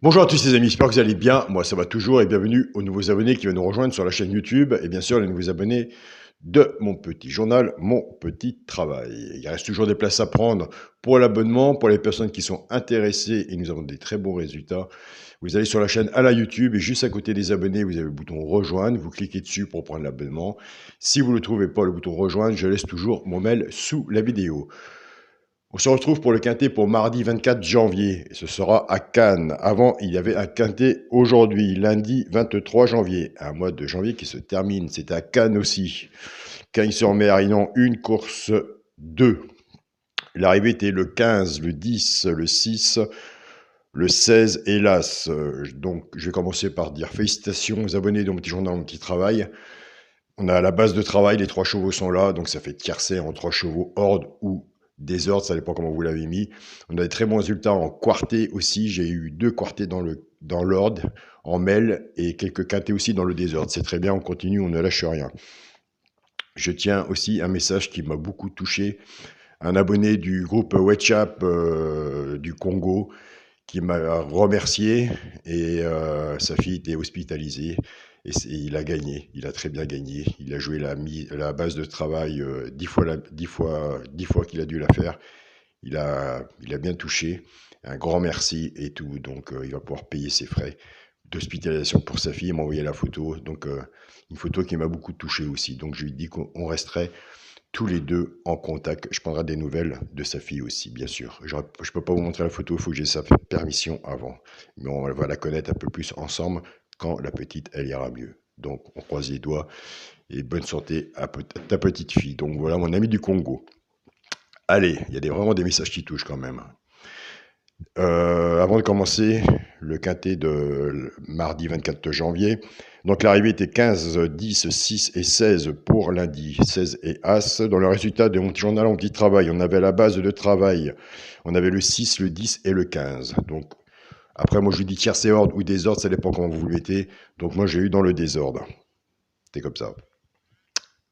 Bonjour à tous les amis, j'espère que vous allez bien. Moi, ça va toujours et bienvenue aux nouveaux abonnés qui viennent nous rejoindre sur la chaîne YouTube et bien sûr les nouveaux abonnés de mon petit journal, mon petit travail. Il reste toujours des places à prendre pour l'abonnement, pour les personnes qui sont intéressées et nous avons des très bons résultats. Vous allez sur la chaîne à la YouTube et juste à côté des abonnés, vous avez le bouton rejoindre. Vous cliquez dessus pour prendre l'abonnement. Si vous ne trouvez pas le bouton rejoindre, je laisse toujours mon mail sous la vidéo. On se retrouve pour le quintet pour mardi 24 janvier. Et ce sera à Cannes. Avant, il y avait un quintet aujourd'hui, lundi 23 janvier. Un mois de janvier qui se termine. C'est à Cannes aussi. Cagnes-sur-Mer, ils ont une course 2. L'arrivée était le 15, le 10, le 6, le 16, hélas. Donc, je vais commencer par dire félicitations aux abonnés de mon petit journal, mon petit travail. On a la base de travail, les 3 chevaux sont là, donc ça fait tiercé en 3 chevaux ordre ou désordre, ça dépend comment vous l'avez mis. On a des très bons résultats en quarté aussi, j'ai eu 2 quartés dans l'ordre, en mêle, et quelques quintés aussi dans le désordre. C'est très bien, on continue, on ne lâche rien. Je tiens aussi un message qui m'a beaucoup touché, un abonné du groupe WhatsApp du Congo, qui m'a remercié et sa fille était hospitalisée et il a gagné, il a très bien gagné, il a joué la base de travail 10 fois qu'il a dû la faire, il a bien touché, un grand merci et tout, donc il va pouvoir payer ses frais d'hospitalisation pour sa fille, il m'a envoyé la photo, donc une photo qui m'a beaucoup touché aussi, donc je lui ai dit qu'on resterait tous les deux en contact. Je prendrai des nouvelles de sa fille aussi, bien sûr. Je ne peux pas vous montrer la photo, il faut que j'ai sa permission avant. Mais on va la connaître un peu plus ensemble quand la petite, elle ira mieux. Donc, on croise les doigts et bonne santé à ta petite fille. Donc, voilà mon ami du Congo. Allez, il y a vraiment des messages qui touchent quand même. Avant de commencer le quintet de mardi 24 janvier, donc l'arrivée était 15, 10, 6 et 16 pour lundi, 16 et As. Dans le résultat de mon petit journal, mon petit travail, on avait la base de travail, on avait le 6, le 10 et le 15. Donc après, moi je lui dis tiercé ordre ou désordre, ça dépend comment vous le mettez. Donc moi j'ai eu dans le désordre. C'est comme ça.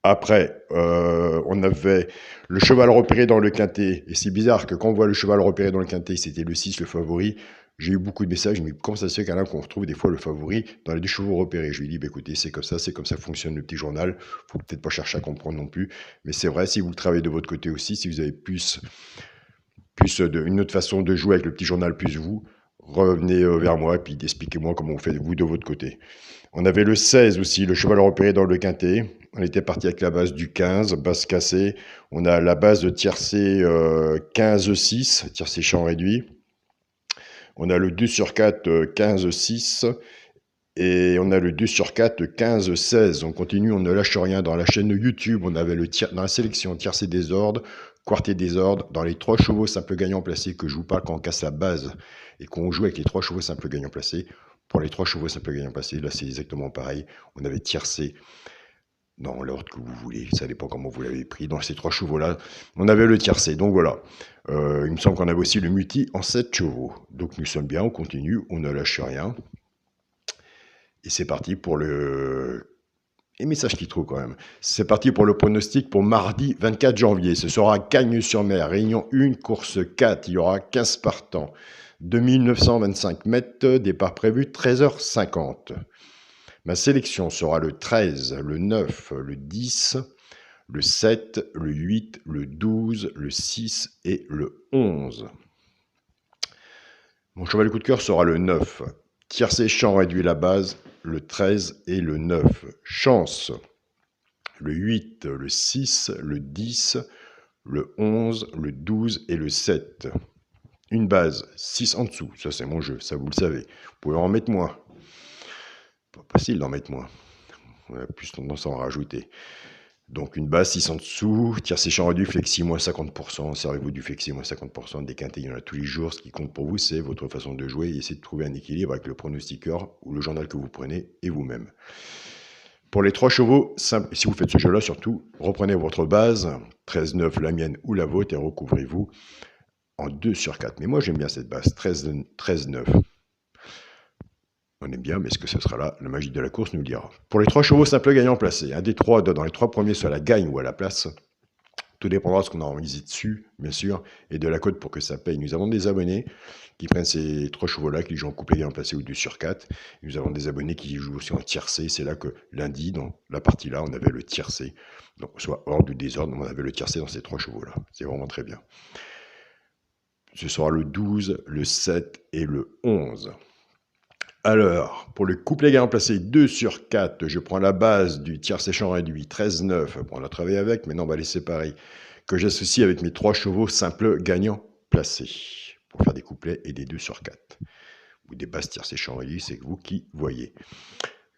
Après, on avait le cheval repéré dans le quintet. Et c'est bizarre que quand on voit le cheval repéré dans le quintet, c'était le 6, le favori. J'ai eu beaucoup de messages, mais comment ça se fait qu'Alain, qu'on retrouve des fois le favori dans les 2 chevaux repérés? Je lui ai dit, bah, écoutez, c'est comme ça fonctionne le petit journal. Faut peut-être pas chercher à comprendre non plus. Mais c'est vrai, si vous le travaillez de votre côté aussi, si vous avez une autre façon de jouer avec le petit journal plus vous, revenez vers moi et puis expliquez-moi comment vous faites vous de votre côté. On avait le 16 aussi, le cheval repéré dans le quintet. On était parti avec la base du 15, base cassée. On a la base de tiercé 15-6, tiercé champ réduit. On a le 2 sur 4, 15-6. Et on a le 2 sur 4, 15-16. On continue, on ne lâche rien. Dans la chaîne YouTube, on avait dans la sélection tiercé désordre, quarté désordre. Dans les 3 chevaux simples gagnants placés, que je vous parle quand on casse la base et qu'on joue avec les 3 chevaux simples gagnants placés. Pour les 3 chevaux simples gagnants placés, là c'est exactement pareil. On avait tiercé dans l'ordre que vous voulez, ça dépend comment vous l'avez pris. Dans ces 3 chevaux-là, on avait le tiercé. Donc voilà. Il me semble qu'on avait aussi le multi en 7 chevaux. Donc nous sommes bien, on continue, on ne lâche rien. Et c'est parti pour le... Et message qui trouve quand même. C'est parti pour le pronostic pour mardi 24 janvier. Ce sera Cagnes-sur-Mer, Réunion 1, course 4. Il y aura 15 partants. 2925 mètres, départ prévu 13h50. Ma sélection sera le 13, le 9, le 10, le 7, le 8, le 12, le 6 et le 11. Mon cheval de coup de cœur sera le 9. Tiercé champ réduit la base, le 13 et le 9. Chance, le 8, le 6, le 10, le 11, le 12 et le 7. Une base, 6 en dessous, ça c'est mon jeu, ça vous le savez. Vous pouvez en mettre moins. Pas facile d'en mettre moins. On a plus tendance à en rajouter. Donc une base 6 en dessous, tiercé champ réduit, flexi moins 50%, servez-vous du flexi moins 50%, des quintés, il y en a tous les jours. Ce qui compte pour vous, c'est votre façon de jouer et essayez de trouver un équilibre avec le pronostiqueur ou le journal que vous prenez et vous-même. Pour les 3 chevaux, simple, si vous faites ce jeu-là, surtout, reprenez votre base, 13-9, la mienne ou la vôtre, et recouvrez-vous en 2 sur 4. Mais moi, j'aime bien cette base, 13-9. On aime bien, mais est-ce que ce sera là? La magie de la course nous le dira. Pour les 3 chevaux simples gagnants placés, un des 3 dans les 3 premiers soit la gagne ou à la place. Tout dépendra de ce qu'on a misé dessus, bien sûr, et de la cote pour que ça paye. Nous avons des abonnés qui prennent ces 3 chevaux-là, qui jouent en couplet gagnant placé ou 2 sur 4. Et nous avons des abonnés qui jouent aussi en tiercé. C'est là que lundi, dans la partie-là, on avait le tiercé. Donc, soit hors du désordre, on avait le tiercé dans ces 3 chevaux-là. C'est vraiment très bien. Ce sera le 12, le 7 et le 11. Alors, pour le couplet gagnant placé 2 sur 4, je prends la base du tiercé champ réduit 13-9. Bon, on a travaillé avec, maintenant on va les séparer. Que j'associe avec mes 3 chevaux simples gagnants placés pour faire des couplets et des 2 sur 4. Ou des bases tiercé champ réduit, c'est vous qui voyez.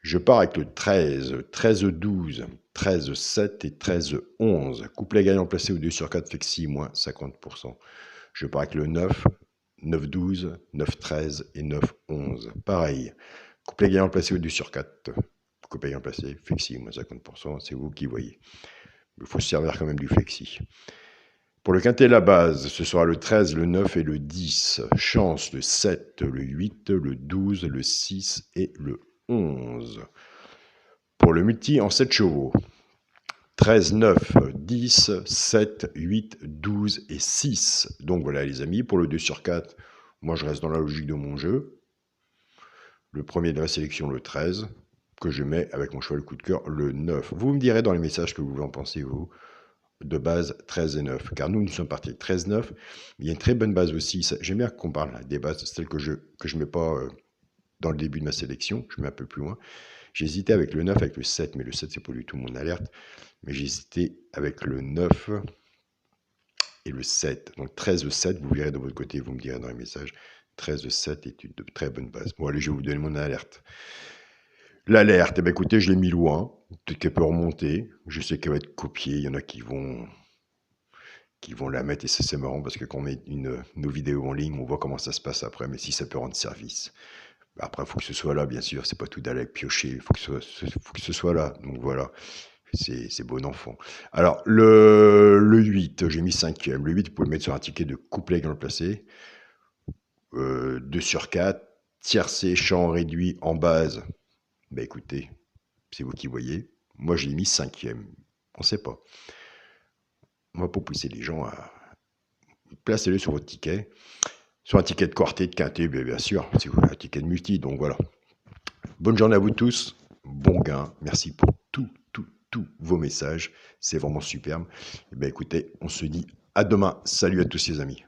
Je pars avec le 13, 13-12, 13-7 et 13-11. Couplet gagnant placé au 2 sur 4 flexi moins 50%. Je pars avec le 9, 9-12, 9-13 et 9-11. Pareil. Couplet gagnant placé au 2 sur 4. Couplet gagnant placé, flexi, moins 50%, c'est vous qui voyez. Il faut se servir quand même du flexi. Pour le quintet, la base, ce sera le 13, le 9 et le 10. Chance, le 7, le 8, le 12, le 6 et le 11. Pour le multi, en 7 chevaux. 13, 9, 10, 7, 8, 12 et 6. Donc voilà les amis, pour le 2 sur 4, moi je reste dans la logique de mon jeu. Le premier de la sélection, le 13, que je mets avec mon cheval coup de cœur, le 9. Vous me direz dans les messages que vous en pensez, vous, de base 13 et 9. Car nous sommes partis 13, 9. Il y a une très bonne base aussi. J'aime bien qu'on parle des bases, celles que je ne mets pas dans le début de ma sélection. Je mets un peu plus loin. J'ai hésité avec le 9, avec le 7, mais le 7, c'est pas du tout mon alerte. Mais j'ai hésité avec le 9 et le 7. Donc 13-7, vous verrez de votre côté, vous me direz dans les messages. 13-7 est une très bonne base. Bon, allez, je vais vous donner mon alerte. L'alerte, eh bien, écoutez, je l'ai mis loin. Peut-être qu'elle peut remonter. Je sais qu'elle va être copiée. Il y en a qui vont la mettre, et c'est marrant parce que quand on met nos vidéos en ligne, on voit comment ça se passe après, mais si ça peut rendre service. Après, il faut que ce soit là, bien sûr. C'est pas tout d'aller piocher. Il faut que ce soit là. Donc voilà. C'est bon enfant. Alors, le 8, j'ai mis 5e. Le 8, vous pouvez le mettre sur un ticket de couplet gagnant placé. 2 sur 4. Tiercé, champ réduit en base. Ben écoutez, c'est vous qui voyez. Moi, j'ai mis 5e. On ne sait pas. On va pas pousser les gens à... Placez-le sur votre ticket. Sur un ticket de quartet, de quintet, bien sûr. C'est un ticket de multi, donc voilà. Bonne journée à vous tous. Bon gain. Merci pour tous vos messages. C'est vraiment superbe. Et bien écoutez, on se dit à demain. Salut à tous les amis.